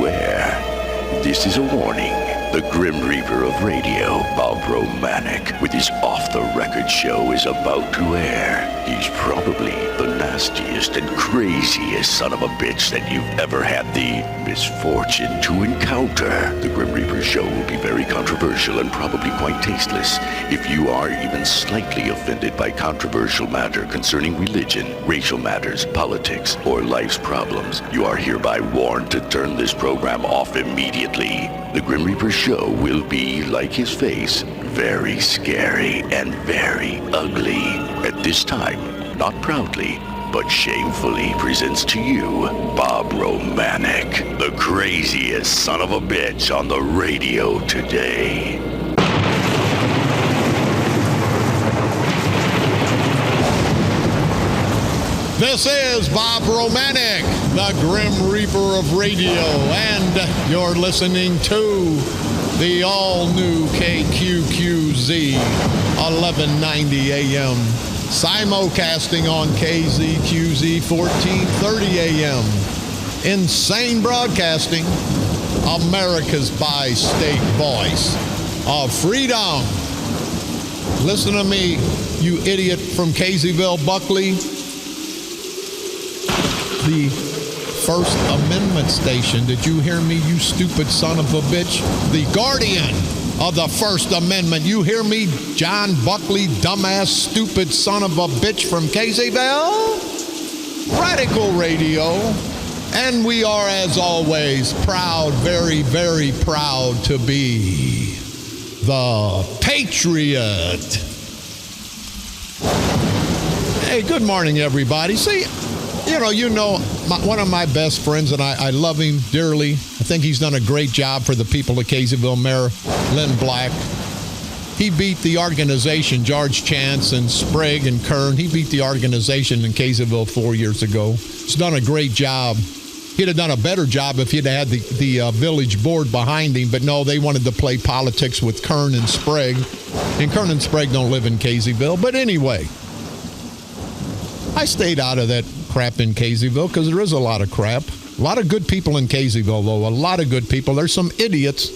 air. This is a warning. The Grim Reaper of radio, Bob Romanik, with his off-the-record show is about to air. He's probably the nastiest and craziest son of a bitch that you've ever had the misfortune to encounter. The Grim Reaper show will be very controversial and probably quite tasteless. If you are even slightly offended by controversial matter concerning religion, racial matters, politics, or life's problems, you are hereby warned to turn this program off immediately. The Grim Reaper show will be, like his face, very scary and very ugly. At this time, not proudly, but shamefully presents to you Bob Romanik, the craziest son of a bitch on the radio today. This is Bob Romanik, the Grim Reaper of radio, and you're listening to the all-new KQQZ 1190 AM, simulcasting on KZQZ 1430 AM. Insane Broadcasting, America's bi-state voice of freedom. Listen to me, you idiot from Caseyville, Buckley. The First Amendment station. Did you hear me, you stupid son of a bitch? The guardian of the First Amendment. You hear me, John Buckley, dumbass, stupid son of a bitch from Caseyville? Radical Radio. And we are, as always, proud, very, very proud to be the Patriot. Hey, good morning, everybody. See, one of my best friends, and I love him dearly. I think he's done a great job for the people of Caseyville, Mayor Lynn Black. He beat the organization, George Chance and Sprague and Kern. He beat the organization in Caseyville 4 years ago. He's done a great job. He'd have done a better job if he'd had the village board behind him, but no, they wanted to play politics with Kern and Sprague. And Kern and Sprague don't live in Caseyville. But anyway, I stayed out of that crap in Caseyville because there is a lot of crap. A lot of good people in Caseyville, though. A lot of good people. There's some idiots.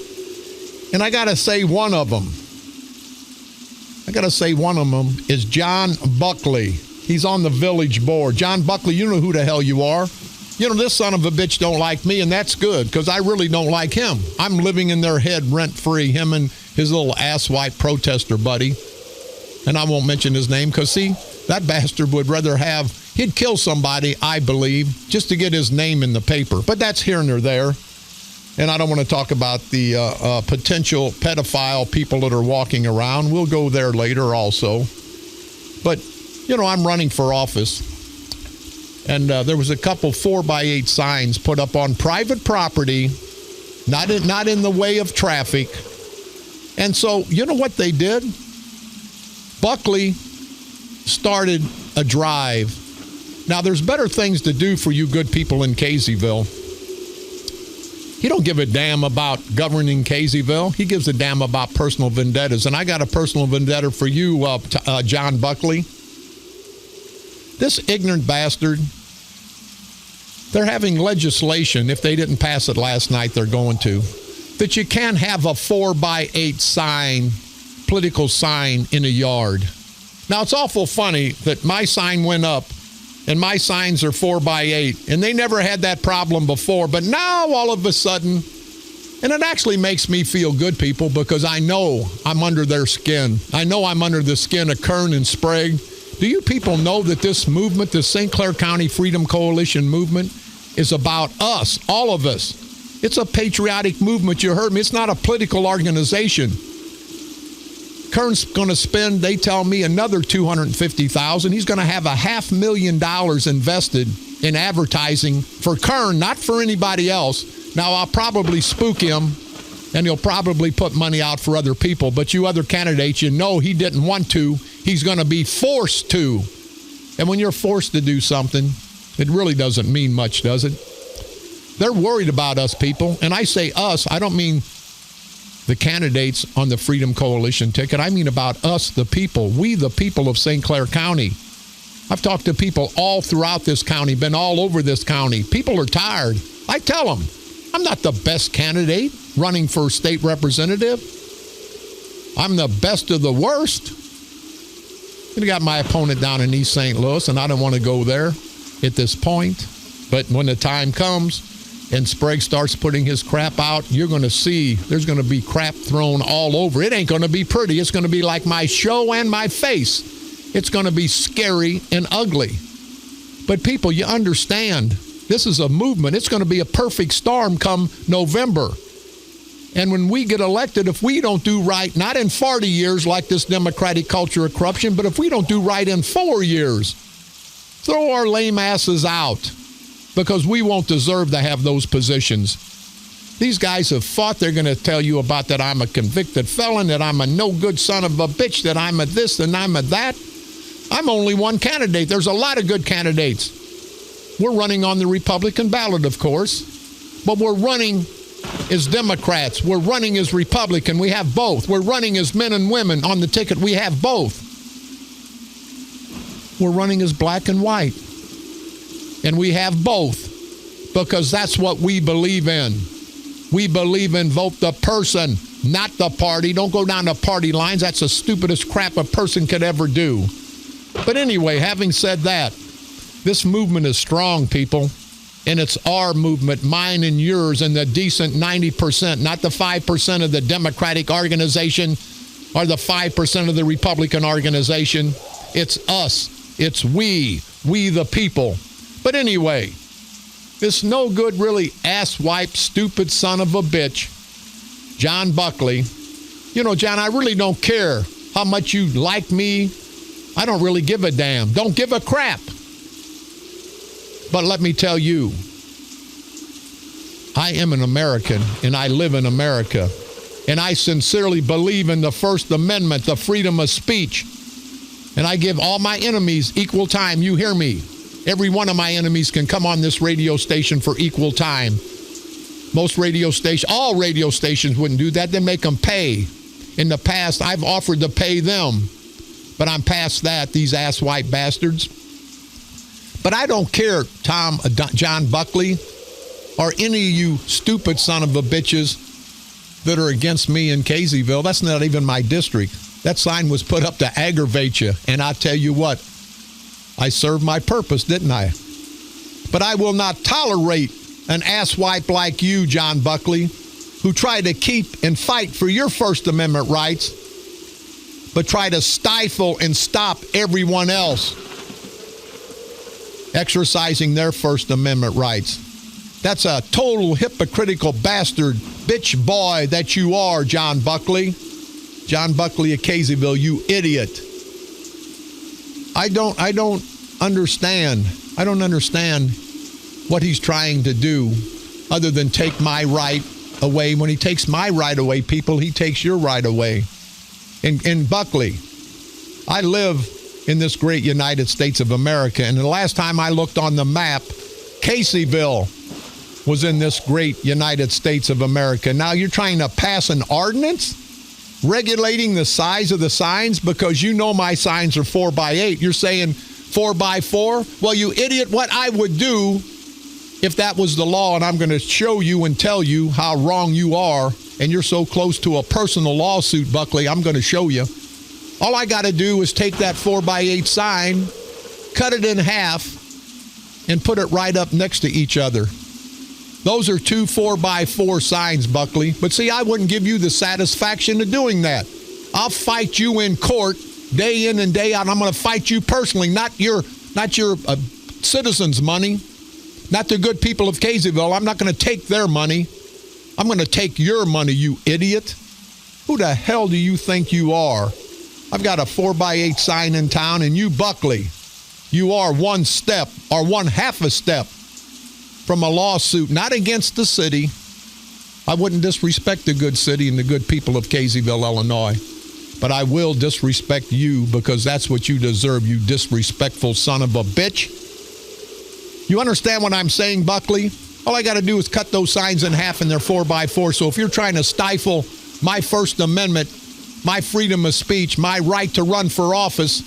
And I got to say one of them is John Buckley. He's on the village board. John Buckley, you know who the hell you are. You know, this son of a bitch don't like me, and that's good because I really don't like him. I'm living in their head rent-free, him and his little asswipe protester buddy. And I won't mention his name because, see, that bastard would rather he'd kill somebody, I believe, just to get his name in the paper. But that's here and there. And I don't want to talk about the potential pedophile people that are walking around. We'll go there later also. But, I'm running for office. And there was a couple 4x8 signs put up on private property, not in the way of traffic. And so, you know what they did? Buckley started a drive. Now, there's better things to do for you good people in Caseyville. He don't give a damn about governing Caseyville. He gives a damn about personal vendettas. And I got a personal vendetta for you, John Buckley. This ignorant bastard, they're having legislation, if they didn't pass it last night, they're going to, that you can't have a 4x8 sign, political sign in a yard. Now, it's awful funny that my sign went up and my signs are 4x8, and they never had that problem before. But now, all of a sudden, and it actually makes me feel good, people, because I know I'm under their skin. I know I'm under the skin of Kern and Sprague. Do you people know that this movement, the St. Clair County Freedom Coalition movement, is about us, all of us? It's a patriotic movement, you heard me. It's not a political organization. Kern's going to spend, they tell me, another $250,000. He's going to have $500,000 invested in advertising for Kern, not for anybody else. Now, I'll probably spook him, and he'll probably put money out for other people. But you other candidates, you know he didn't want to. He's going to be forced to. And when you're forced to do something, it really doesn't mean much, does it? They're worried about us, people. And I say us, I don't mean the candidates on the Freedom Coalition ticket. I mean about us, the people. We, the people of St. Clair County. I've talked to people all throughout this county, been all over this county. People are tired. I tell them, I'm not the best candidate running for state representative. I'm the best of the worst. I got my opponent down in East St. Louis, and I don't want to go there at this point. But when the time comes and Sprague starts putting his crap out, you're going to see there's going to be crap thrown all over. It ain't going to be pretty. It's going to be like my show and my face. It's going to be scary and ugly. But people, you understand, this is a movement. It's going to be a perfect storm come November. And when we get elected, if we don't do right, not in 40 years like this democratic culture of corruption, but if we don't do right in 4 years, throw our lame asses out because we won't deserve to have those positions. These guys have fought. They're going to tell you about that I'm a convicted felon, that I'm a no-good son of a bitch, that I'm a this and I'm a that. I'm only one candidate. There's a lot of good candidates. We're running on the Republican ballot, of course, but we're running as Democrats. We're running as Republican. We have both. We're running as men and women on the ticket. We have both. We're running as black and white. And we have both because that's what we believe in. We believe in vote the person, not the party. Don't go down the party lines. That's the stupidest crap a person could ever do. But anyway, having said that, this movement is strong, people. And it's our movement, mine and yours, and the decent 90%, not the 5% of the Democratic organization or the 5% of the Republican organization. It's us. It's we the people. But anyway, this no good, really asswipe, stupid son of a bitch, John Buckley. You know, John, I really don't care how much you like me. I don't really give a damn. Don't give a crap. But let me tell you, I am an American, and I live in America. And I sincerely believe in the First Amendment, the freedom of speech. And I give all my enemies equal time. You hear me? Every one of my enemies can come on this radio station for equal time. Most radio stations, all radio stations wouldn't do that. They make them pay. In the past, I've offered to pay them. But I'm past that, these asswipe bastards. But I don't care, John Buckley, or any of you stupid son of a bitches that are against me in Caseyville. That's not even my district. That sign was put up to aggravate you. And I tell you what, I served my purpose, didn't I? But I will not tolerate an asswipe like you, John Buckley, who try to keep and fight for your First Amendment rights, but try to stifle and stop everyone else exercising their First Amendment rights. That's a total hypocritical bastard, bitch boy that you are, John Buckley. John Buckley of Caseyville, you idiot. I don't understand. I don't understand what he's trying to do other than take my right away. When he takes my right away, people, he takes your right away. In Buckley, I live in this great United States of America, and the last time I looked on the map, Caseyville was in this great United States of America. Now you're trying to pass an ordinance regulating the size of the signs because you know my signs are 4x8. You're saying 4x4? Well, you idiot, what I would do if that was the law, and I'm going to show you and tell you how wrong you are, and you're so close to a personal lawsuit, Buckley, I'm going to show you. All I got to do is take that 4x8 sign, cut it in half, and put it right up next to each other. Those are two 4x4 signs, Buckley. But see, I wouldn't give you the satisfaction of doing that. I'll fight you in court day in and day out. I'm going to fight you personally, not your citizens' money, not the good people of Caseyville. I'm not going to take their money. I'm going to take your money, you idiot. Who the hell do you think you are? I've got a 4x8 sign in town, and you, Buckley, you are one step or one half a step from a lawsuit, not against the city. I wouldn't disrespect the good city and the good people of Caseyville, Illinois. But I will disrespect you because that's what you deserve, you disrespectful son of a bitch. You understand what I'm saying, Buckley? All I got to do is cut those signs in half and they're 4x4. So if you're trying to stifle my First Amendment, my freedom of speech, my right to run for office,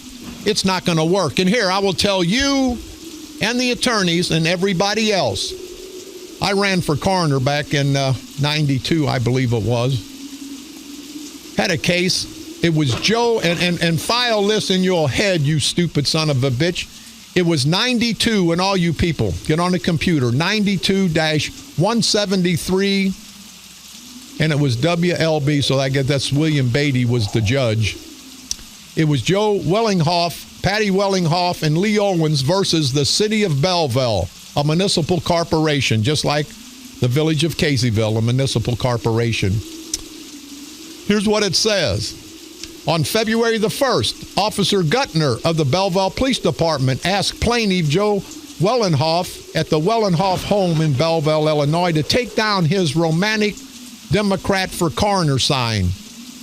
it's not going to work. And here, I will tell you and the attorneys and everybody else, I ran for coroner back in 92, I believe it was. Had a case. It was Joe, and file this in your head, you stupid son of a bitch. It was 92, and all you people, get on the computer, 92-173, and it was WLB, so I guess that's William Beatty was the judge. It was Joe Wellinghoff, Patty Wellinghoff, and Lee Owens versus the city of Belleville, a municipal corporation, just like the village of Caseyville, a municipal corporation. Here's what it says. On February the 1st, Officer Guttner of the Belleville Police Department asked plaintiff Joe Wellinghoff at the Wellinghoff home in Belleville, Illinois, to take down his Romanik Democrat for Coroner sign,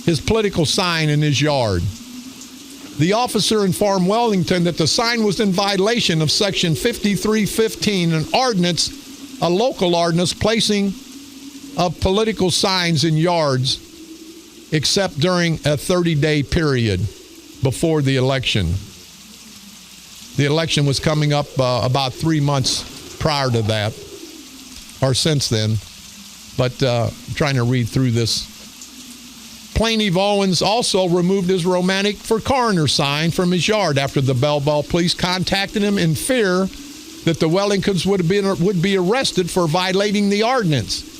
his political sign in his yard. The officer informed Wellington that the sign was in violation of Section 5315, an ordinance, a local ordinance placing of political signs in yards, except during a 30-day period before the election. The election was coming up about 3 months prior to that, or since then. But I'm trying to read through this. Plaintiff Owens also removed his Romanik for coroner sign from his yard after the Belleville police contacted him in fear that the Wellingtons would be arrested for violating the ordinance.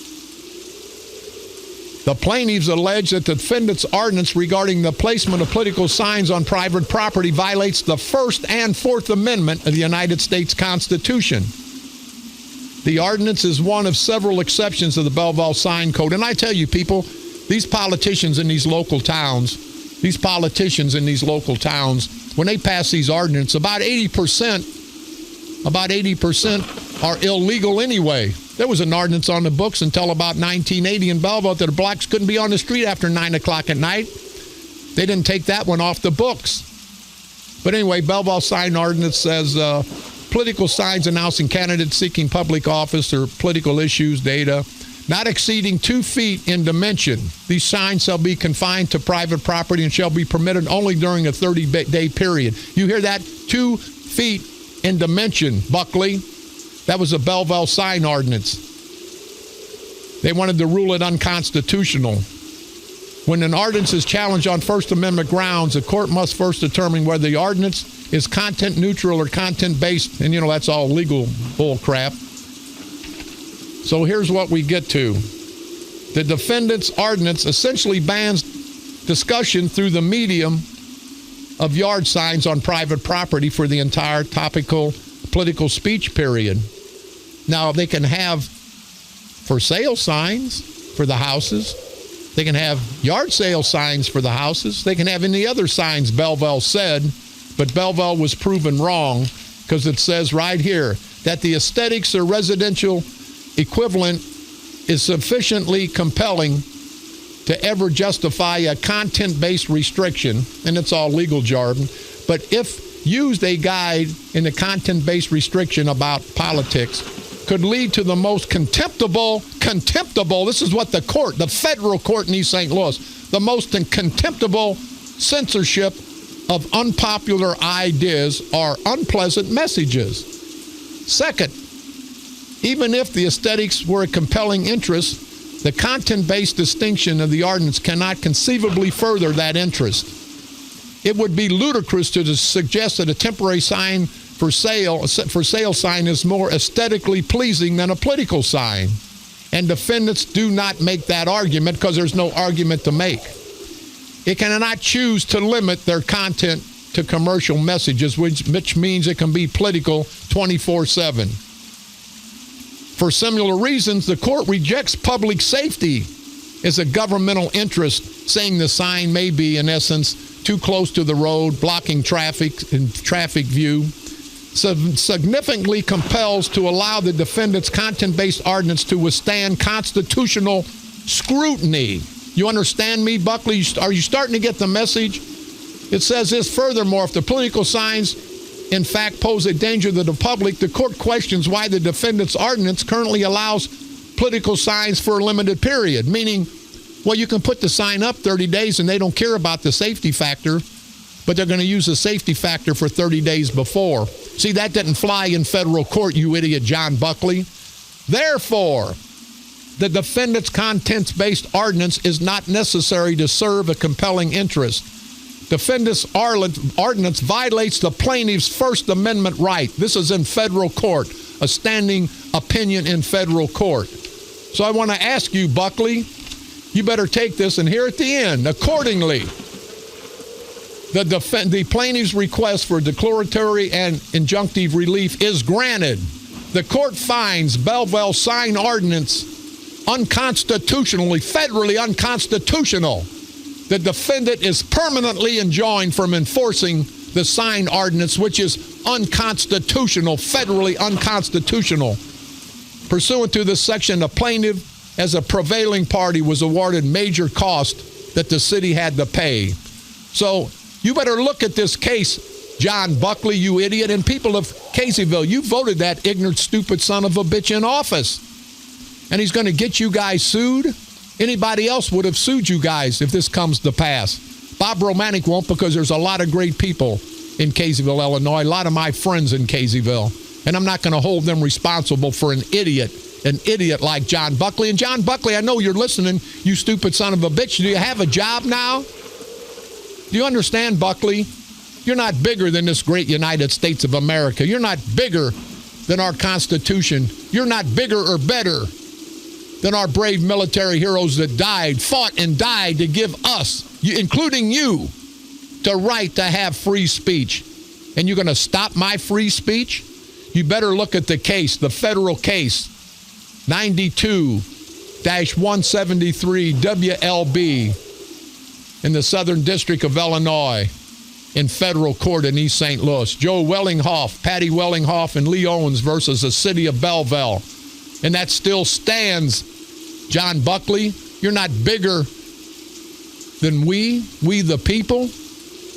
The plaintiffs allege that the defendant's ordinance regarding the placement of political signs on private property violates the First and Fourth Amendment of the United States Constitution. The ordinance is one of several exceptions of the Belleville Sign Code. And I tell you, people, these politicians in these local towns, when they pass these ordinances, about 80% are illegal anyway. There was an ordinance on the books until about 1980 in Belleville that the blacks couldn't be on the street after 9 o'clock at night. They didn't take that one off the books. But anyway, Belleville sign ordinance says political signs announcing candidates seeking public office or political issues, data, not exceeding 2 feet in dimension. These signs shall be confined to private property and shall be permitted only during a 30-day period. You hear that? 2 feet in dimension, Buckley. That was a Belleville sign ordinance. They wanted to rule it unconstitutional. When an ordinance is challenged on First Amendment grounds, the court must first determine whether the ordinance is content neutral or content based. And, that's all legal bull crap. So here's what we get to. The defendant's ordinance essentially bans discussion through the medium of yard signs on private property for the entire topical political speech period. Now, they can have for sale signs for the houses. They can have yard sale signs for the houses. They can have any other signs, Belleville said, but Belleville was proven wrong because it says right here that the aesthetics or residential equivalent is sufficiently compelling to ever justify a content-based restriction, and it's all legal jargon, but if used a guide in the content-based restriction about politics could lead to the most contemptible, this is what the federal court in East St. Louis, the most contemptible censorship of unpopular ideas or unpleasant messages. Second, even if the aesthetics were a compelling interest, the content-based distinction of the ordinance cannot conceivably further that interest. It would be ludicrous to suggest that a temporary sign for sale sign is more aesthetically pleasing than a political sign. And defendants do not make that argument because there's no argument to make. It cannot choose to limit their content to commercial messages, which means it can be political 24/7. For similar reasons, the court rejects public safety as a governmental interest, saying the sign may be, in essence, too close to the road, blocking traffic and traffic view, significantly compels to allow the defendant's content-based ordinance to withstand constitutional scrutiny. You understand me, Buckley? Are you starting to get the message? It says this, furthermore, if the political signs in fact pose a danger to the public, the court questions why the defendant's ordinance currently allows political signs for a limited period, meaning, well, you can put the sign up 30 days and they don't care about the safety factor, but they're going to use the safety factor for 30 days before. See, that didn't fly in federal court, you idiot John Buckley. Therefore, the defendant's contents-based ordinance is not necessary to serve a compelling interest. Defendant's ordinance violates the plaintiff's First Amendment right. This is in federal court, a standing opinion in federal court. So I want to ask you, Buckley, you better take this, and here at the end, accordingly, the plaintiff's request for declaratory and injunctive relief is granted. The court finds Belleville's sign ordinance unconstitutionally, federally unconstitutional. The defendant is permanently enjoined from enforcing the sign ordinance, which is unconstitutional, federally unconstitutional. Pursuant to this section, the plaintiff, as a prevailing party, was awarded major cost that the city had to pay. So you better look at this case, John Buckley, you idiot, and people of Caseyville. You voted that ignorant, stupid son of a bitch in office. And he's going to get you guys sued. Anybody else would have sued you guys if this comes to pass. Bob Romanik won't, because there's a lot of great people in Caseyville, Illinois, a lot of my friends in Caseyville. And I'm not going to hold them responsible for an idiot like John Buckley. And John Buckley, I know you're listening, you stupid son of a bitch. Do you have a job now? Do you understand, Buckley? You're not bigger than this great United States of America. You're not bigger than our Constitution. You're not bigger or better than our brave military heroes that fought and died to give us, including you, the right to have free speech. And you're going to stop my free speech? You better look at the case, the federal case, 92-173 WLB in the Southern District of Illinois in federal court in East St. Louis. Joe Wellinghoff, Patty Wellinghoff, and Lee Owens versus the city of Belleville. And that still stands, John Buckley. You're not bigger than we the people,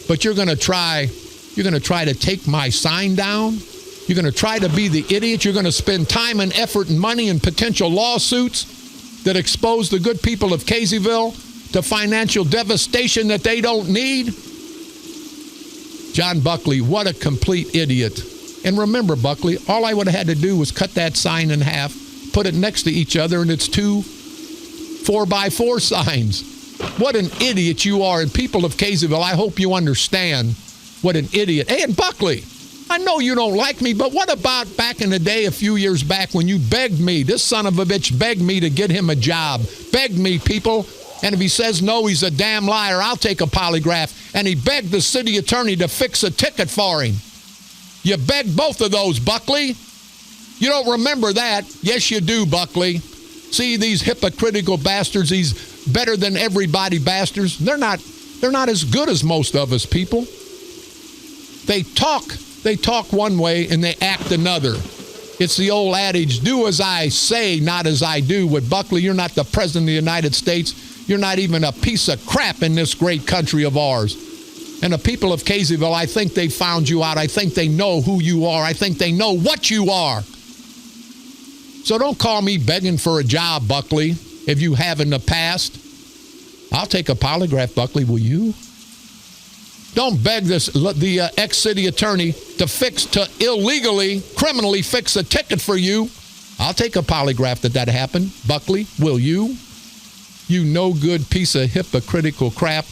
but you're going to try to take my sign down. You're going to try to be the idiot. You're going to spend time and effort and money and potential lawsuits that expose the good people of Caseyville to financial devastation that they don't need. John Buckley, what a complete idiot. And remember, Buckley, all I would have had to do was cut that sign in half, put it next to each other, and it's 2 4x4 signs. What an idiot you are. And people of Caseyville, I hope you understand what an idiot. Hey, and Buckley, I know you don't like me, but what about back in the day, a few years back, when you begged me, this son of a bitch begged me to get him a job. Begged me, people. And if he says no, he's a damn liar. I'll take a polygraph. And he begged the city attorney to fix a ticket for him. You begged both of those, Buckley. You don't remember that. Yes, you do, Buckley. See, these hypocritical bastards, these better than everybody bastards, they're not as good as most of us, people. They talk one way and they act another. It's the old adage, do as I say, not as I do. With Buckley, you're not the president of the United States. You're not even a piece of crap in this great country of ours. And the people of Caseyville, I think they found you out. I think they know who you are. I think they know what you are. So don't call me begging for a job, Buckley, if you have in the past. I'll take a polygraph, Buckley, will you? Don't beg the ex-city attorney to illegally, criminally fix a ticket for you. I'll take a polygraph that happened. Buckley, will you? You no good piece of hypocritical crap.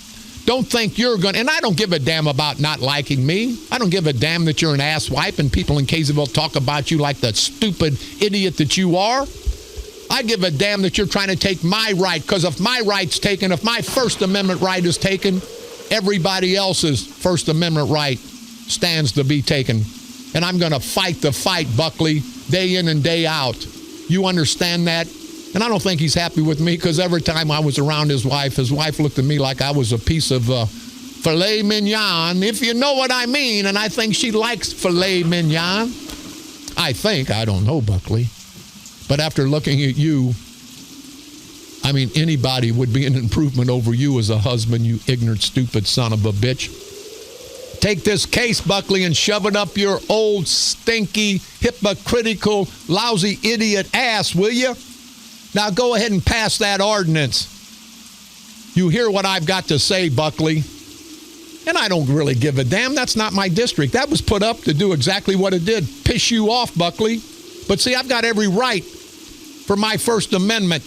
Don't think you're going to, and I don't give a damn about not liking me. I don't give a damn that you're an asswipe and people in Caseyville talk about you like the stupid idiot that you are. I give a damn that you're trying to take my right, because if my right's taken, if my First Amendment right is taken, everybody else's First Amendment right stands to be taken. And I'm going to fight the fight, Buckley, day in and day out. You understand that? And I don't think he's happy with me, because every time I was around his wife looked at me like I was a piece of filet mignon, if you know what I mean. And I think she likes filet mignon. I don't know, Buckley. But after looking at you, I mean, anybody would be an improvement over you as a husband, you ignorant, stupid son of a bitch. Take this case, Buckley, and shove it up your old, stinky, hypocritical, lousy idiot ass, will you? Now go ahead and pass that ordinance. You hear what I've got to say, Buckley. And I don't really give a damn. That's not my district. That was put up to do exactly what it did. Piss you off, Buckley. But see, I've got every right for my First Amendment,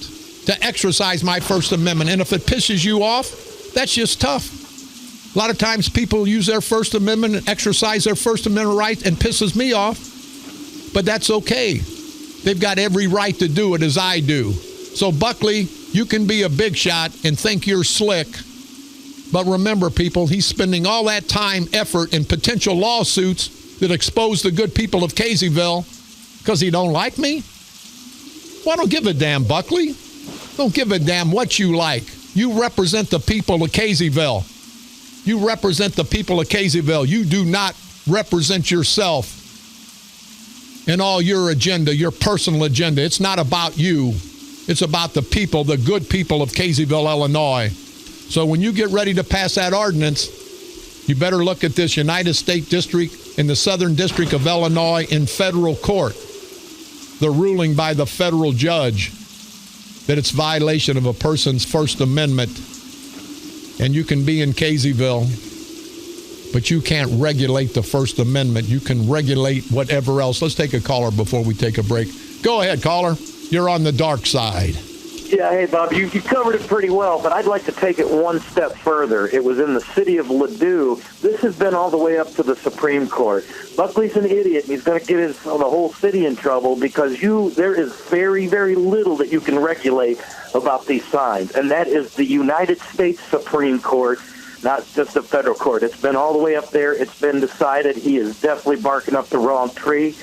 to exercise my First Amendment. And if it pisses you off, that's just tough. A lot of times people use their First Amendment and exercise their First Amendment right and pisses me off. But that's okay. They've got every right to do it as I do. So, Buckley, you can be a big shot and think you're slick. But remember, people, he's spending all that time, effort, and potential lawsuits that expose the good people of Caseyville because he don't like me? Well, I don't give a damn, Buckley. Don't give a damn what you like. You represent the people of Caseyville. You represent the people of Caseyville. You do not represent yourself and all your agenda, your personal agenda. It's not about you. It's about the people, the good people of Caseyville, Illinois. So when you get ready to pass that ordinance, you better look at this United States District in the Southern District of Illinois in federal court. The ruling by the federal judge that it's violation of a person's First Amendment. And you can be in Caseyville, but you can't regulate the First Amendment. You can regulate whatever else. Let's take a caller before we take a break. Go ahead, caller. You're on the dark side. Yeah, hey, Bob, you covered it pretty well, but I'd like to take it one step further. It was in the city of Ladue. This has been all the way up to the Supreme Court. Buckley's an idiot, and he's going to get the whole city in trouble because there is very, very little that you can regulate about these signs, and that is the United States Supreme Court, not just the federal court. It's been all the way up there. It's been decided. He is definitely barking up the wrong tree,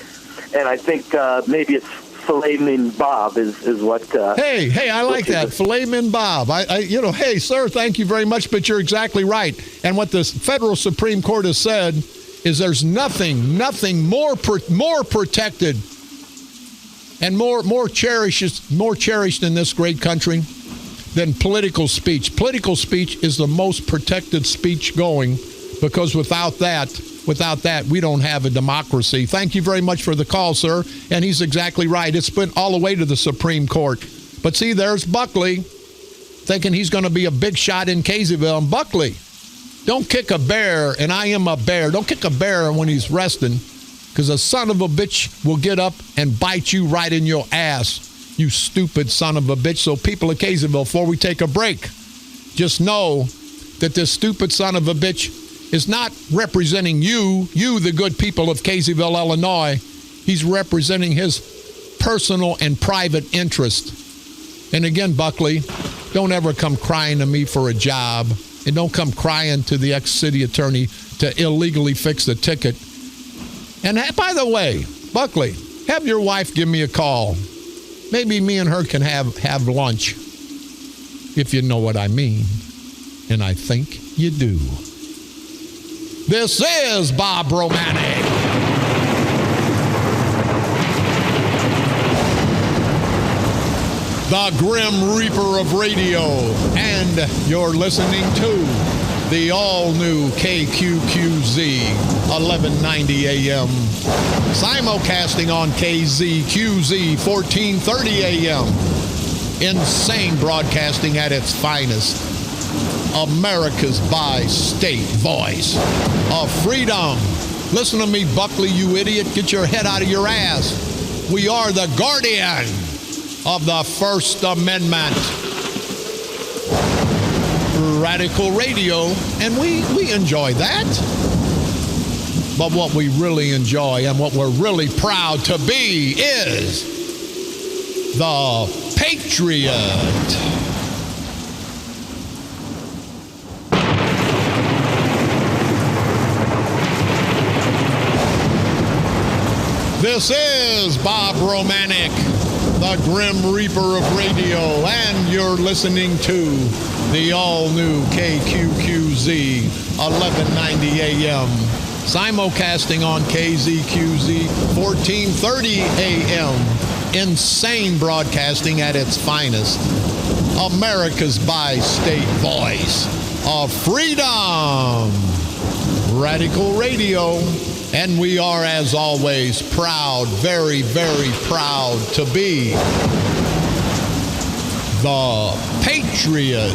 and I think maybe it's filet mignon Bob is what. Hey, I like that. Filet mignon Bob. Hey, sir, thank you very much, but you're exactly right. And what the federal Supreme Court has said is there's nothing more protected and more cherished in this great country than political speech. Political speech is the most protected speech going because without that, we don't have a democracy. Thank you very much for the call, sir. And he's exactly right. It's been all the way to the Supreme Court. But see, there's Buckley thinking he's going to be a big shot in Caseyville. And Buckley, don't kick a bear, and I am a bear. Don't kick a bear when he's resting, because a son of a bitch will get up and bite you right in your ass, you stupid son of a bitch. So people of Caseyville, before we take a break, just know that this stupid son of a bitch is not representing you, the good people of Caseyville, Illinois. He's representing his personal and private interest. And again, Buckley, don't ever come crying to me for a job, and don't come crying to the ex-city attorney to illegally fix the ticket. And by the way, Buckley, have your wife give me a call. Maybe me and her can have lunch, if you know what I mean. And I think you do. This is Bob Romanik. The Grim Reaper of radio. And you're listening to the all-new KQQZ 1190 AM. Simulcasting on KZQZ 1430 AM. Insane broadcasting at its finest. America's bi-state voice of freedom. Listen to me, Buckley, you idiot. Get your head out of your ass. We are the guardian of the First Amendment. Radical radio, and we enjoy that. But what we really enjoy and what we're really proud to be is the Patriot. This is Bob Romanik, the Grim Reaper of radio, and you're listening to the all-new KQQZ 1190 AM, simulcasting on KZQZ 1430 AM, insane broadcasting at its finest, America's bi-state voice of freedom, Radical Radio. And we are, as always, proud, very, very proud to be the Patriot.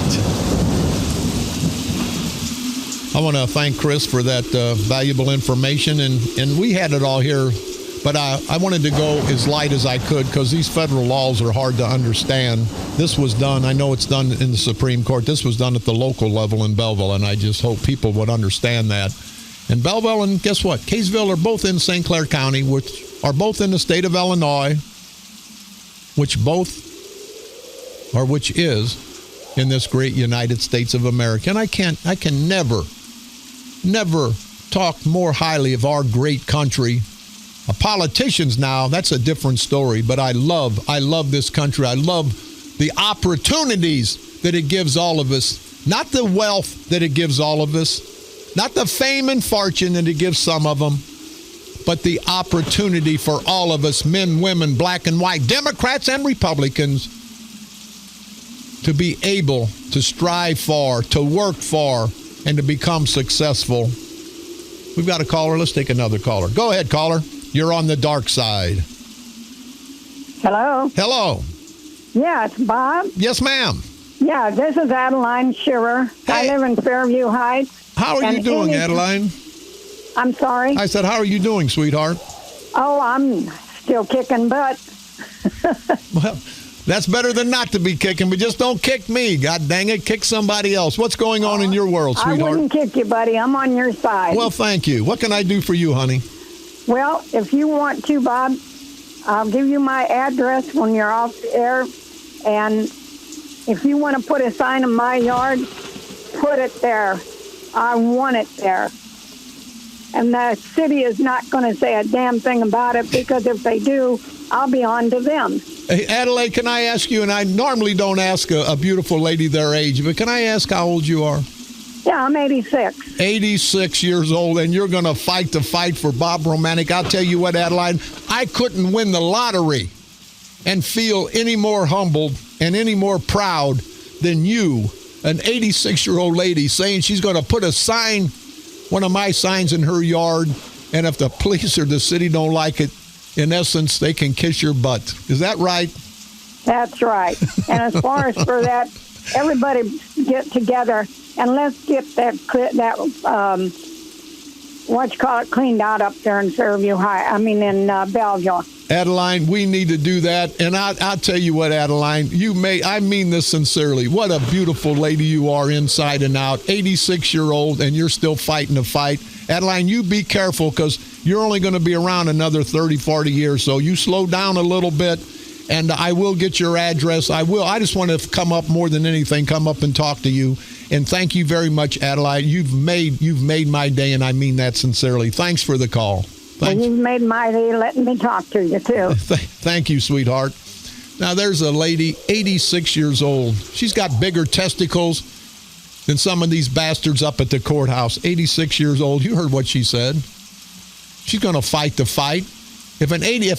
I want to thank Chris for that valuable information. And we had it all here But I wanted to go as light as I could because these federal laws are hard to understand. This was done, I know it's done in the Supreme Court. This was done at the local level in Belleville, and I just hope people would understand that. And Belleville and guess what? Kaysville are both in St. Clair County, which are both in the state of Illinois, which is in this great United States of America. And I can never talk more highly of our great country. Politicians now, that's a different story, but I love this country. I love the opportunities that it gives all of us, not the wealth that it gives all of us, not the fame and fortune that it gives some of them, but the opportunity for all of us, men, women, black and white, Democrats and Republicans, to be able to strive for, to work for, and to become successful. We've got a caller. Let's take another caller. Go ahead, caller. You're on the dark side. Hello? Hello. Yeah, it's Bob. Yes, ma'am. Yeah, this is Adeline Shearer. Hey. I live in Fairview Heights. How are you doing, Adeline? I'm sorry? I said, how are you doing, sweetheart? Oh, I'm still kicking butt. Well, that's better than not to be kicking, but just don't kick me. God dang it, kick somebody else. What's going on in your world, sweetheart? I wouldn't kick you, buddy. I'm on your side. Well, thank you. What can I do for you, honey? Well, if you want to, Bob, I'll give you my address when you're off the air. And if you want to put a sign in my yard, put it there. I want it there. And the city is not going to say a damn thing about it, because if they do, I'll be on to them. Hey, Adelaide, can I ask you, and I normally don't ask a beautiful lady their age, but can I ask how old you are? Yeah, I'm 86. 86 years old, and you're going to fight the fight for Bob Romanik. I'll tell you what, Adeline, I couldn't win the lottery and feel any more humbled and any more proud than you, an 86-year-old lady, saying she's going to put a sign, one of my signs in her yard, and if the police or the city don't like it, in essence, they can kiss your butt. Is that right? That's right. And as far as for that, everybody get together and let's get that cleaned out up there in Fairview in Belleville. Adeline, we need to do that. And I'll tell you what, Adeline, I mean this sincerely. What a beautiful lady you are inside and out. 86-year-old, and you're still fighting the fight. Adeline, you be careful, because you're only going to be around another 30, 40 years. So you slow down a little bit, and I will get your address. I will. I just want to come up more than anything, come up and talk to you. And thank you very much, Adeline. You've made my day, and I mean that sincerely. Thanks for the call. Well, you've made my day letting me talk to you, too. Thank you, sweetheart. Now, there's a lady, 86 years old. She's got bigger testicles than some of these bastards up at the courthouse. 86 years old. You heard what she said. She's going to fight the fight. If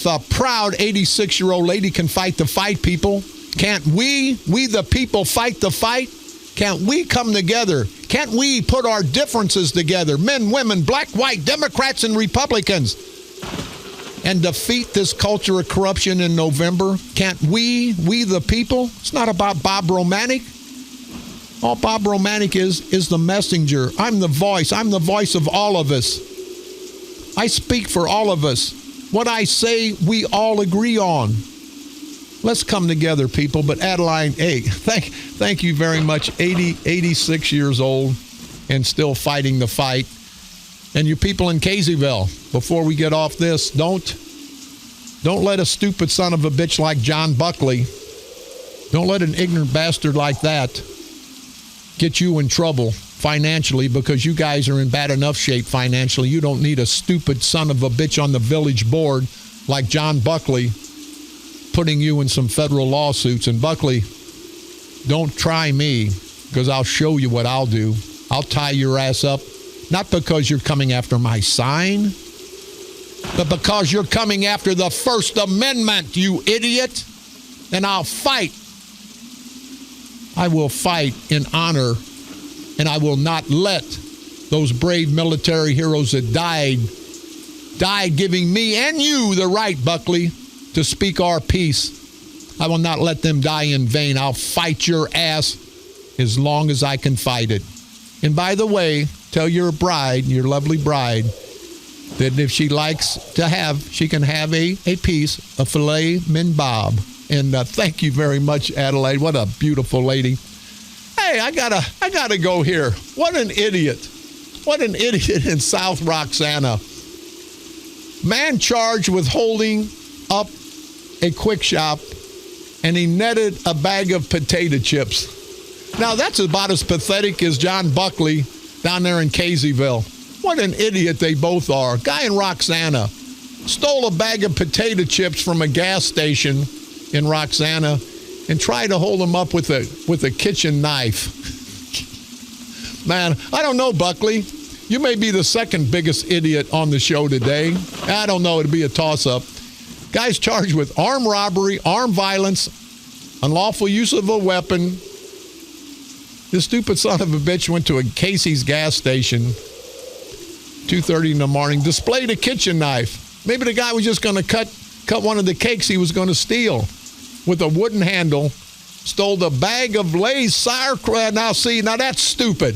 a proud 86-year-old lady can fight the fight, people, can't we the people, fight the fight? Can't we come together? Can't we put our differences together, men, women, black, white, Democrats, and Republicans, and defeat this culture of corruption in November? Can't we the people? It's not about Bob Romanik. All Bob Romanik is the messenger. I'm the voice. I'm the voice of all of us. I speak for all of us. What I say, we all agree on. Let's come together, people. But Adeline, hey, thank you very much. 86 years old and still fighting the fight. And you people in Kaysville, before we get off this, don't let a stupid son of a bitch like John Buckley, don't let an ignorant bastard like that get you in trouble financially, because you guys are in bad enough shape financially. You don't need a stupid son of a bitch on the village board like John Buckley putting you in some federal lawsuits. And Buckley, don't try me, because I'll show you what I'll do. I'll tie your ass up, not because you're coming after my sign, but because you're coming after the First Amendment, you idiot. And I'll fight. I will fight in honor, and I will not let those brave military heroes that died giving me and you the right, Buckley, to speak our peace. I will not let them die in vain. I'll fight your ass as long as I can fight it. And by the way, tell your bride, your lovely bride, that if she likes to have, she can have a piece of filet mignon bob. And thank you very much, Adelaide. What a beautiful lady. Hey, I gotta go here. What an idiot. What an idiot in South Roxana. Man charged with holding up a quick shop, and he netted a bag of potato chips. Now, that's about as pathetic as John Buckley down there in Caseyville. What an idiot they both are. Guy in Roxana stole a bag of potato chips from a gas station in Roxana and tried to hold them up with a kitchen knife. Man, I don't know, Buckley. You may be the second biggest idiot on the show today. I don't know. It'd be a toss-up. Guy's charged with armed robbery, armed violence, unlawful use of a weapon. This stupid son of a bitch went to a Casey's gas station, 2:30 in the morning, displayed a kitchen knife. Maybe the guy was just going to cut one of the cakes he was going to steal with a wooden handle. Stole the bag of Lay's sauerkraut. Now that's stupid.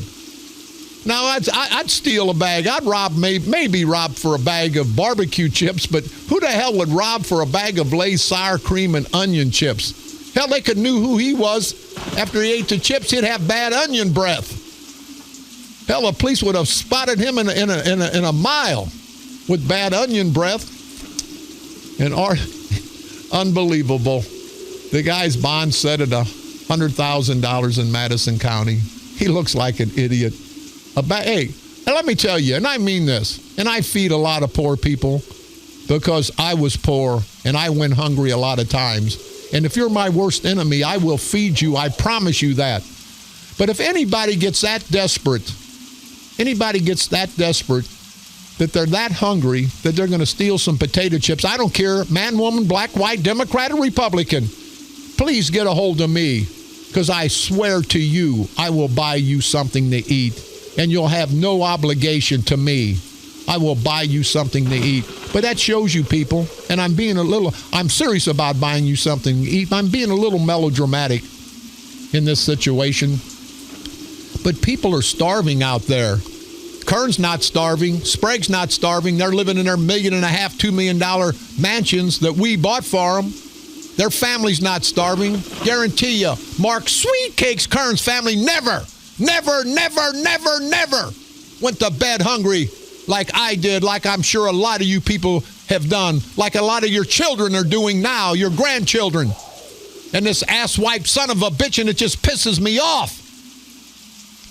Now, I'd steal a bag. I'd rob, maybe rob for a bag of barbecue chips, but who the hell would rob for a bag of Lay's sour cream and onion chips? Hell, they could knew who he was. After he ate the chips, he'd have bad onion breath. Hell, the police would have spotted him in a mile with bad onion breath. And unbelievable. The guy's bond set at $100,000 in Madison County. He looks like an idiot. Hey, let me tell you, and I mean this, and I feed a lot of poor people because I was poor and I went hungry a lot of times. And if you're my worst enemy, I will feed you. I promise you that. But if anybody gets that desperate that they're that hungry that they're going to steal some potato chips, I don't care, man, woman, black, white, Democrat, or Republican, please get a hold of me, because I swear to you, I will buy you something to eat. And you'll have no obligation to me. I will buy you something to eat. But that shows you, people, and I'm serious about buying you something to eat. I'm being a little melodramatic in this situation. But people are starving out there. Kern's not starving. Sprague's not starving. They're living in their $1.5 million, $2 million mansions that we bought for them. Their family's not starving. Guarantee you, Mark Sweet Cake's Kern's family never went to bed hungry like I did, like I'm sure a lot of you people have done, like a lot of your children are doing now, your grandchildren. And this asswipe son of a bitch, and it just pisses me off.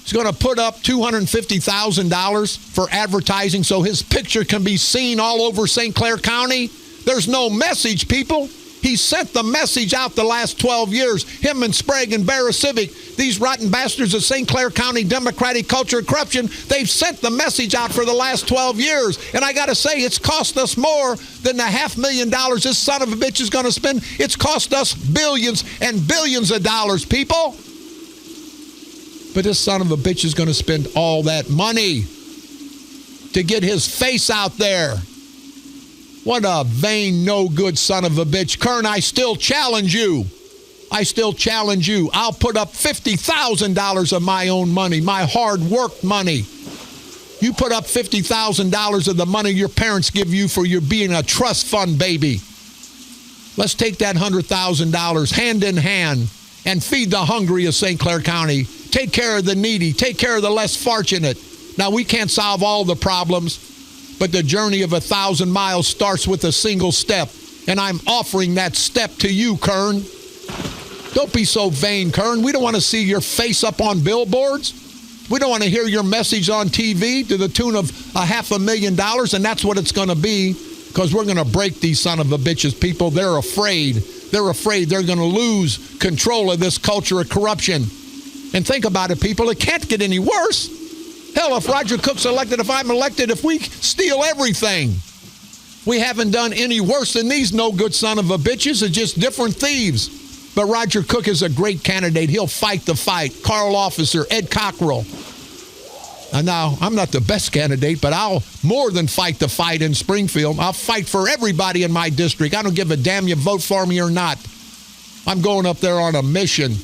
He's going to put up $250,000 for advertising so his picture can be seen all over St. Clair County. There's no message, people. He sent the message out the last 12 years. Him and Sprague and Barra Civic, these rotten bastards of St. Clair County Democratic culture of corruption, they've sent the message out for the last 12 years. And I got to say, it's cost us more than the $500,000 this son of a bitch is going to spend. It's cost us billions and billions of dollars, people. But this son of a bitch is going to spend all that money to get his face out there. What a vain, no-good son of a bitch. Kern, I still challenge you. I'll put up $50,000 of my own money, my hard-worked money. You put up $50,000 of the money your parents give you for your being a trust fund baby. Let's take that $100,000 hand in hand and feed the hungry of St. Clair County. Take care of the needy. Take care of the less fortunate. Now, we can't solve all the problems, but the journey of 1,000 miles starts with a single step, and I'm offering that step to you, Kern. Don't be so vain, Kern. We don't want to see your face up on billboards. We don't want to hear your message on TV to the tune of $500,000, and that's what it's going to be, because we're going to break these son of a bitches, people. They're afraid. They're afraid they're going to lose control of this culture of corruption. And think about it, people. It can't get any worse. Hell, if Roger Cook's elected, if I'm elected, if we steal everything, we haven't done any worse than these no-good son of a bitches. They're just different thieves. But Roger Cook is a great candidate. He'll fight the fight. Carl Officer, Ed Cockrell. And now, I'm not the best candidate, but I'll more than fight the fight in Springfield. I'll fight for everybody in my district. I don't give a damn you vote for me or not. I'm going up there on a mission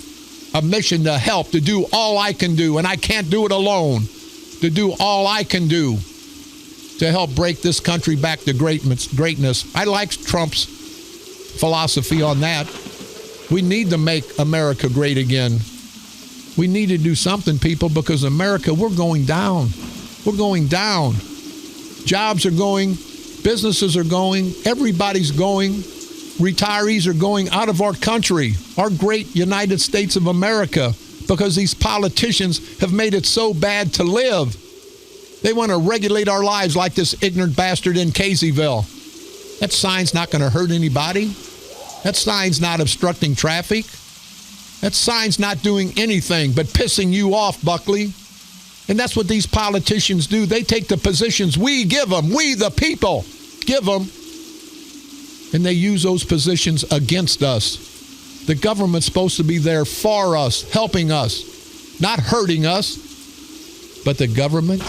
to help, to do all I can do, and I can't do it alone. To do all I can do to help break this country back to greatness. I like Trump's philosophy on that. We need to make America great again. We need to do something, people, because America, we're going down. We're going down. Jobs are going. Businesses are going. Everybody's going. Retirees are going out of our country, our great United States of America, because these politicians have made it so bad to live. They want to regulate our lives like this ignorant bastard in Caseyville. That sign's not going to hurt anybody. That sign's not obstructing traffic. That sign's not doing anything but pissing you off, Buckley. And that's what these politicians do. They take the positions we give them, we the people give them, and they use those positions against us. The government's supposed to be there for us, helping us, not hurting us. But the government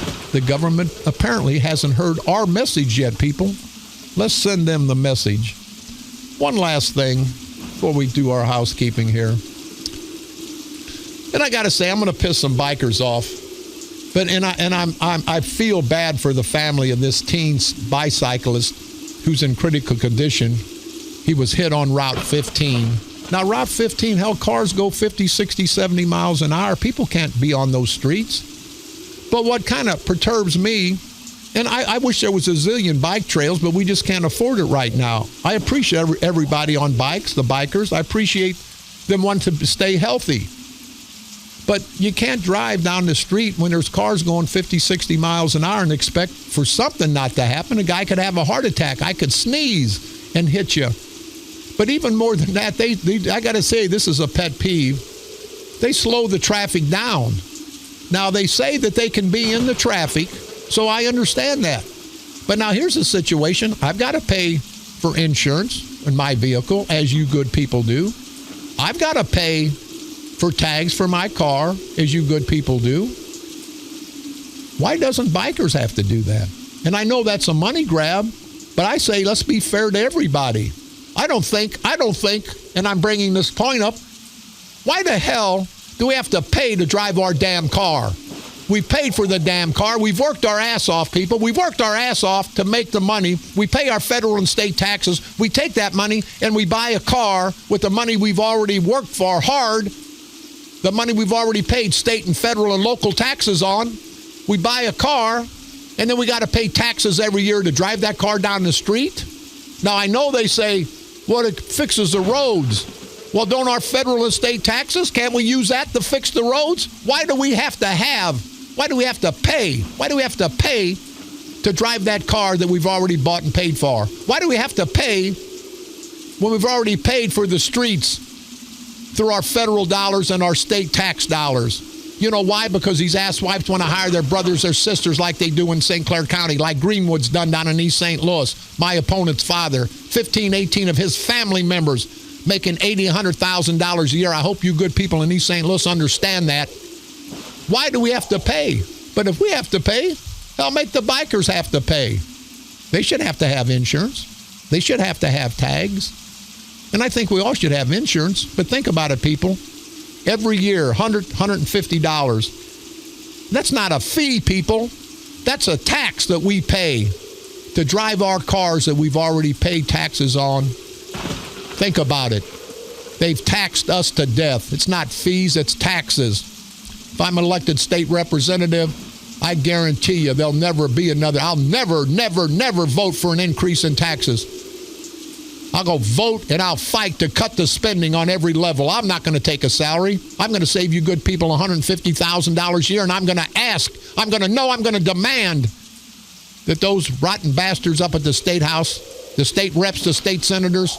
apparently hasn't heard our message yet, people. Let's send them the message. One last thing before we do our housekeeping here. And I got to say, I'm going to piss some bikers off. But I feel bad for the family of this teen bicyclist who's in critical condition. He was hit on Route 15. Now, Route 15, hell, cars go 50, 60, 70 miles an hour. People can't be on those streets. But what kind of perturbs me, and I wish there was a zillion bike trails, but we just can't afford it right now. I appreciate everybody on bikes, the bikers. I appreciate them wanting to stay healthy. But you can't drive down the street when there's cars going 50, 60 miles an hour and expect for something not to happen. A guy could have a heart attack. I could sneeze and hit you. But even more than that, I got to say, this is a pet peeve. They slow the traffic down. Now, they say that they can be in the traffic, so I understand that. But now here's the situation. I've got to pay for insurance in my vehicle, as you good people do. I've got to pay for tags for my car, as you good people do. Why doesn't bikers have to do that? And I know that's a money grab, but I say let's be fair to everybody. I don't think, and I'm bringing this point up, why the hell do we have to pay to drive our damn car? We paid for the damn car. We've worked our ass off, people. We've worked our ass off to make the money. We pay our federal and state taxes. We take that money and we buy a car with the money we've already worked for hard, the money we've already paid state and federal and local taxes on. We buy a car, and then we got to pay taxes every year to drive that car down the street. Now, I know they say, well, it fixes the roads. Well, don't our federal and state taxes, can't we use that to fix the roads? Why do we have to pay to drive that car that we've already bought and paid for? Why do we have to pay when we've already paid for the streets through our federal dollars and our state tax dollars? You know why? Because these asswipes want to hire their brothers or sisters like they do in St. Clair County, like Greenwood's done down in East St. Louis. My opponent's father, 15, 18 of his family members making $80,000, $100,000 a year. I hope you good people in East St. Louis understand that. Why do we have to pay? But if we have to pay, hell, make the bikers have to pay. They should have to have insurance. They should have to have tags. And I think we all should have insurance. But think about it, people. Every year, $100, $150. That's not a fee, people. That's a tax that we pay to drive our cars that we've already paid taxes on. Think about it. They've taxed us to death. It's not fees, it's taxes. If I'm an elected state representative, I guarantee you there'll never be another. I'll never vote for an increase in taxes. I'll go vote and I'll fight to cut the spending on every level. I'm not going to take a salary. I'm going to save you good people $150,000 a year, and I'm going to ask, I'm going to demand that those rotten bastards up at the State House, the state reps, the state senators,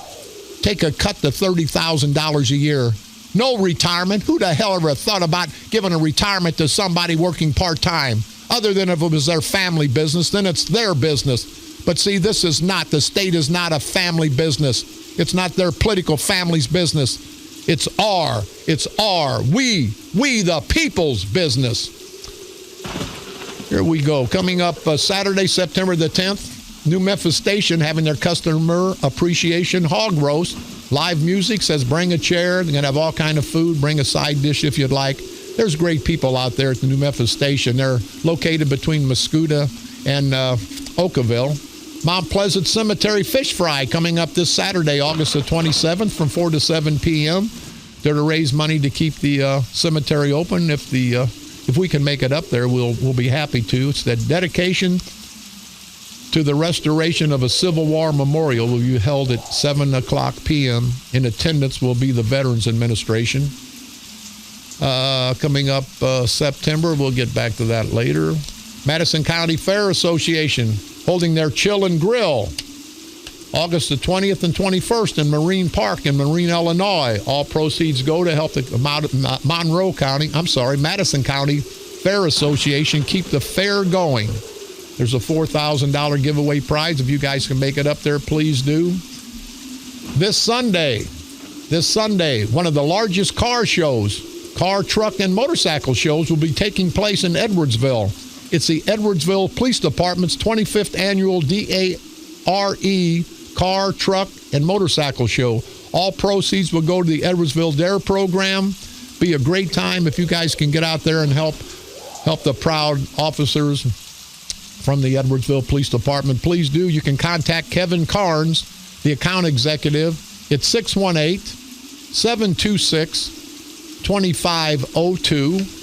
take a cut to $30,000 a year. No retirement. Who the hell ever thought about giving a retirement to somebody working part-time? Other than if it was their family business, then it's their business. But see, this is not, the state is not a family business. It's not their political family's business. It's we the people's business. Here we go. Coming up Saturday, September the 10th, New Memphis Station having their customer appreciation hog roast. Live music, says bring a chair. They're going to have all kind of food. Bring a side dish if you'd like. There's great people out there at the New Memphis Station. They're located between Mascoutah and Oakville. Mount Pleasant Cemetery Fish Fry coming up this Saturday, August the 27th from 4 to 7 p.m. They're to raise money to keep the cemetery open. If we can make it up there, we'll be happy to. It's the dedication to the restoration of a Civil War memorial will be held at 7 o'clock p.m. In attendance will be the Veterans Administration. Coming up September, we'll get back to that later. Madison County Fair Association holding their Chill and Grill August the 20th and 21st in Marine Park in Marine, Illinois. All proceeds go to help the Madison County Fair Association keep the fair going. There's a $4,000 giveaway prize. If you guys can make it up there, please do. This Sunday, one of the largest car shows, car, truck, and motorcycle shows will be taking place in Edwardsville. It's the Edwardsville Police Department's 25th annual DARE Car, Truck, and Motorcycle Show. All proceeds will go to the Edwardsville DARE program. Be a great time if you guys can get out there and help the proud officers from the Edwardsville Police Department. Please do. You can contact Kevin Carnes, the account executive, at 618-726-2502.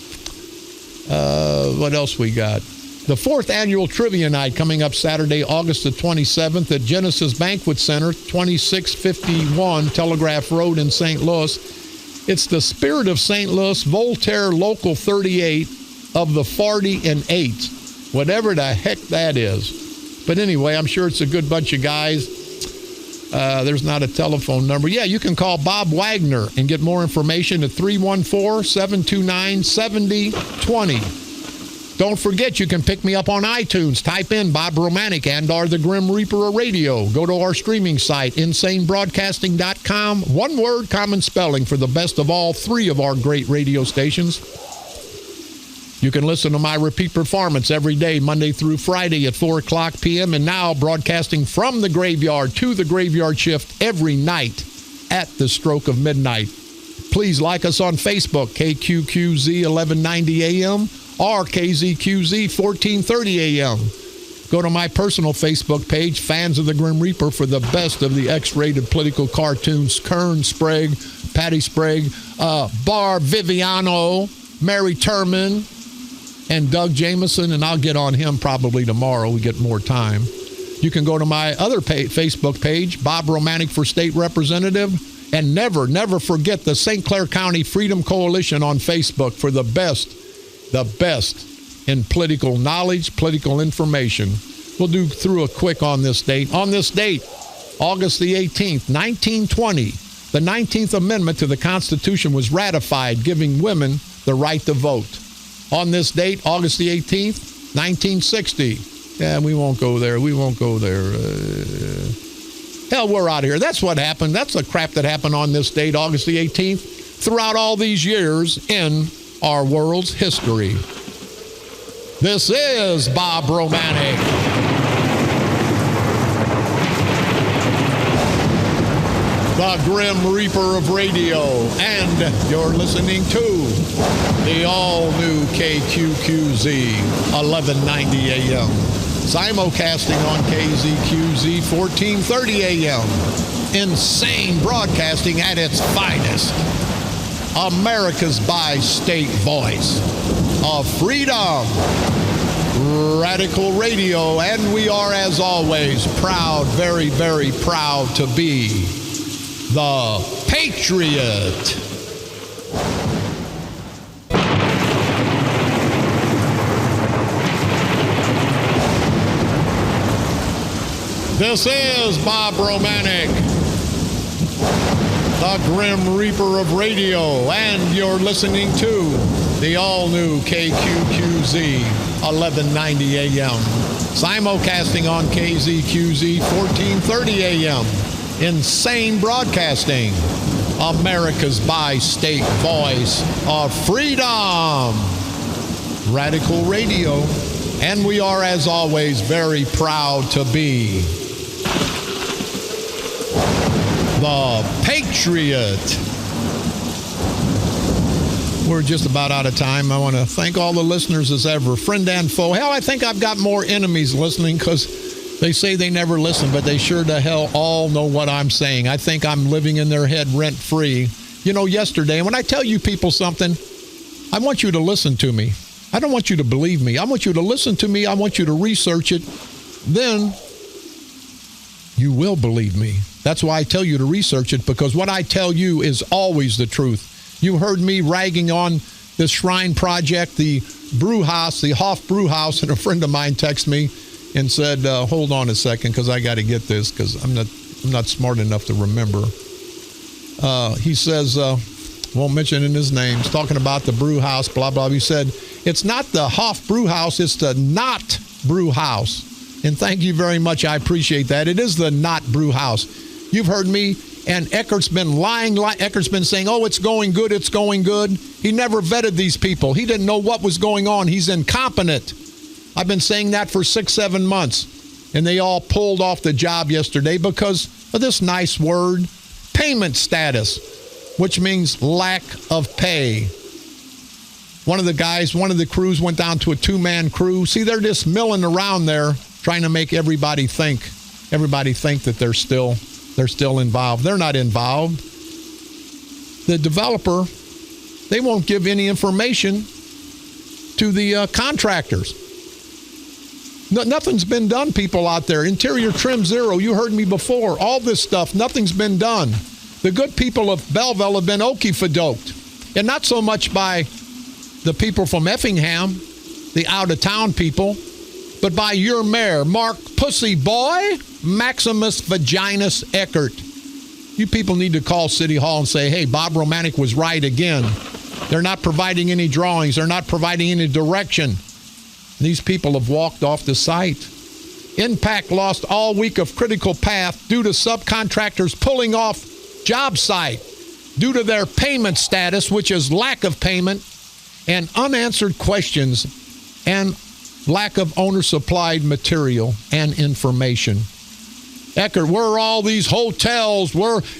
What else we got? The 4th annual Trivia Night coming up Saturday, August the 27th at Genesis Banquet Center, 2651 Telegraph Road in St. Louis. It's the Spirit of St. Louis, Voltaire Local 38 of the 40 and 8. Whatever the heck that is. But anyway, I'm sure it's a good bunch of guys. There's not a telephone number. Yeah, you can call Bob Wagner and get more information at 314-729-7020. Don't forget, you can pick me up on iTunes. Type in Bob Romanik and or the Grim Reaper of Radio. Go to our streaming site, insanebroadcasting.com. One word, common spelling for the best of all 3 of our great radio stations. You can listen to my repeat performance every day, Monday through Friday at 4 o'clock p.m. And now broadcasting from the graveyard to the graveyard shift every night at the stroke of midnight. Please like us on Facebook, KQQZ 1190 AM or KZQZ 1430 AM. Go to my personal Facebook page, Fans of the Grim Reaper, for the best of the X-rated political cartoons. Kern Sprague, Patty Sprague, Bar Viviano, Mary Turman, and Doug Jameson, and I'll get on him probably tomorrow. We get more time. You can go to my other Facebook page, Bob Romanik for State Representative, and never forget the St. Clair County Freedom Coalition on Facebook for the best in political knowledge, political information. We'll do through a quick on this date. On this date, August the 18th, 1920, the 19th Amendment to the Constitution was ratified, giving women the right to vote. On this date, August the 18th, 1960. Yeah, we won't go there. Hell, we're out of here. That's what happened. That's the crap that happened on this date, August the 18th, throughout all these years in our world's history. This is Bob Romanik. The Grim Reaper of Radio, and you're listening to the all-new KQQZ 1190 AM, simulcasting on KZQZ 1430 AM, insane broadcasting at its finest, America's bi-state voice of freedom, Radical Radio, and we are, as always, proud, very, very proud to be the Patriot. This is Bob Romanik, the Grim Reaper of Radio, and you're listening to the all-new KQQZ 1190 AM, simulcasting on KZQZ 1430 AM. Insane broadcasting, America's bi-state voice of freedom, Radical Radio, and we are, as always, very proud to be the Patriot. We're just about out of time. I want to thank all the listeners as ever, friend and foe. Hell, I think I've got more enemies listening because they say they never listen, but they sure to hell all know what I'm saying. I think I'm living in their head rent-free. You know, yesterday, and when I tell you people something, I want you to listen to me. I don't want you to believe me. I want you to listen to me. I want you to research it. Then you will believe me. That's why I tell you to research it, because what I tell you is always the truth. You heard me ragging on this shrine project, the brew house, the Hoff brew house, and a friend of mine texted me and said, hold on a second, because I got to get this, because I'm not smart enough to remember. He says, won't mention in his name, he's talking about the brew house, blah, blah. He said, it's not the Hoff brew house, it's the not brew house. And thank you very much. I appreciate that. It is the not brew house. You've heard me, and Eckert's been lying. Eckert's been saying, oh, it's going good, it's going good. He never vetted these people. He didn't know what was going on. He's incompetent. I've been saying that for 6-7 months, and they all pulled off the job yesterday because of this nice word, payment status, which means lack of pay. One of the crews went down to a 2-man crew. See, they're just milling around there trying to make everybody think that they're still involved. They're not involved. The developer, they won't give any information to the contractors. Nothing's been done, people out there. Interior trim zero, you heard me before. All this stuff, nothing's been done. The good people of Belleville have been okey-fadoked. And not so much by the people from Effingham, the out-of-town people, but by your mayor, Mark Pussy Boy Maximus Vaginus Eckert. You people need to call City Hall and say, hey, Bob Romanik was right again. They're not providing any drawings. They're not providing any direction. These people have walked off the site. Impact lost all week of critical path due to subcontractors pulling off job site due to their payment status, which is lack of payment, and unanswered questions, and lack of owner-supplied material and information. Eckert, where are all these hotels?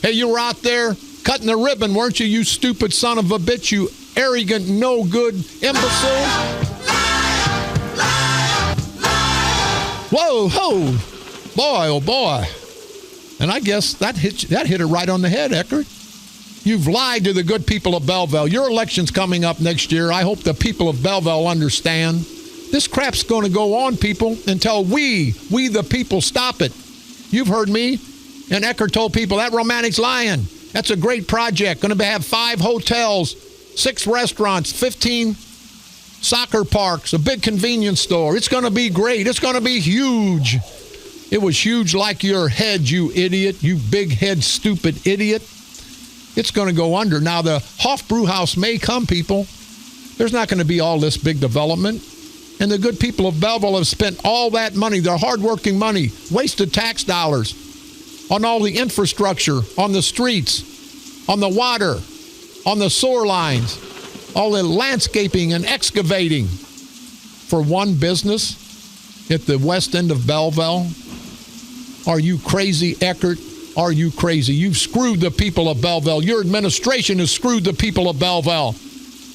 Hey, you were out there cutting the ribbon, weren't you, you stupid son of a bitch, you arrogant, no-good imbecile? Whoa, ho, boy, oh boy. And I guess that hit it right on the head, Eckert. You've lied to the good people of Belleville. Your election's coming up next year. I hope the people of Belleville understand. This crap's going to go on, people, until we the people, stop it. You've heard me. And Eckert told people, that Romanik's lying. That's a great project. Going to have 5 hotels, 6 restaurants, 15 soccer parks, a big convenience store. It's going to be great. It's going to be huge. It was huge like your head, you idiot, you big head, stupid idiot. It's going to go under. Now, the Hoff Brew House may come, people. There's not going to be all this big development. And the good people of Belleville have spent all that money, their hardworking money, wasted tax dollars on all the infrastructure, on the streets, on the water, on the sewer lines, all the landscaping and excavating for one business at the west end of Belleville. Are you crazy, Eckert? Are you crazy? You've screwed the people of Belleville. Your administration has screwed the people of Belleville.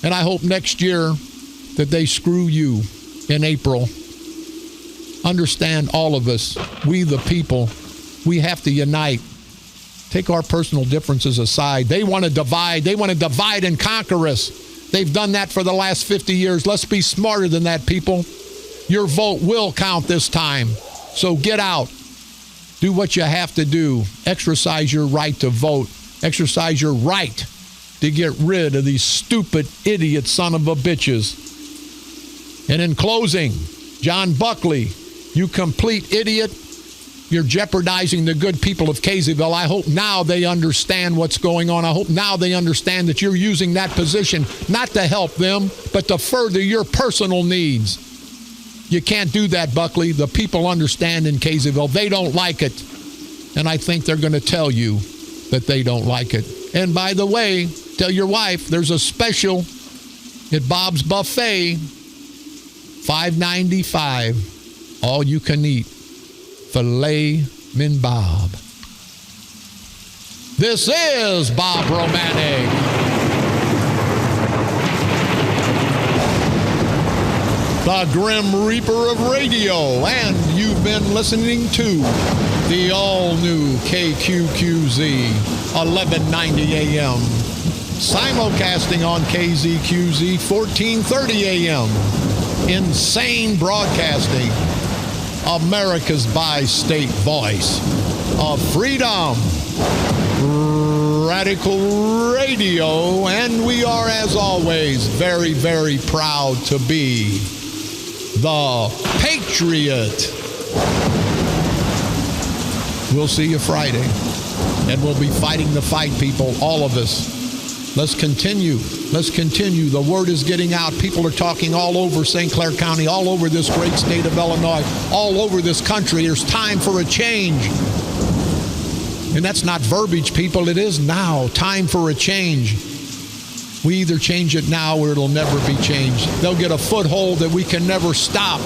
And I hope next year that they screw you in April. Understand, all of us, we the people, we have to unite. Take our personal differences aside. They want to divide. They want to divide and conquer us. They've done that for the last 50 years. Let's be smarter than that, people. Your vote will count this time. So get out. Do what you have to do. Exercise your right to vote. Exercise your right to get rid of these stupid idiot son of a bitches. And in closing, John Buckley, you complete idiot. You're jeopardizing the good people of Caseyville. I hope now they understand what's going on. I hope now they understand that you're using that position not to help them, but to further your personal needs. You can't do that, Buckley. The people understand in Caseyville. They don't like it. And I think they're going to tell you that they don't like it. And by the way, tell your wife there's a special at Bob's Buffet, $5.95, all you can eat, filet min Bob. This is Bob Romanik. the Grim Reaper of radio, and you've been listening to the all-new KQQZ 1190 AM, simulcasting on KZQZ 1430 AM. Insane broadcasting, America's bi-state voice of freedom, Radical Radio, and we are, as always, very, very proud to be the Patriot. We'll see you Friday, and we'll be fighting the fight, people, all of us. Let's continue. Let's continue. The word is getting out. People are talking all over St. Clair County, all over this great state of Illinois, all over this country. There's time for a change. And that's not verbiage, people. It is now. Time for a change. We either change it now or it'll never be changed. They'll get a foothold that we can never stop.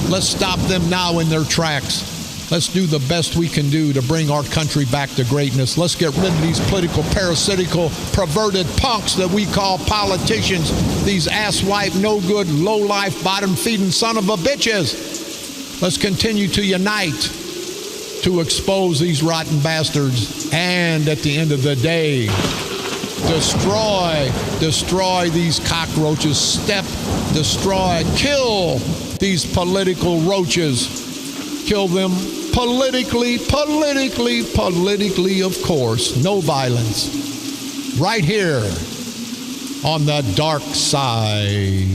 Let's stop them now in their tracks. Let's do the best we can do to bring our country back to greatness. Let's get rid of these political, parasitical, perverted punks that we call politicians. These asswipe, no good, low-life, bottom-feeding son of a bitches. Let's continue to unite to expose these rotten bastards. And at the end of the day, destroy these cockroaches. Destroy, kill these political roaches. Kill them politically, of course. No violence. Right here on the dark side.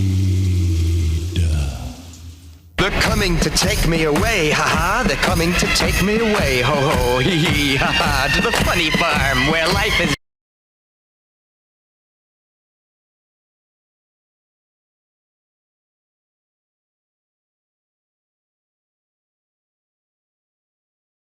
They're coming to take me away, ha-ha. They're coming to take me away, ho-ho, hee-hee, ha-ha. To the funny farm where life is...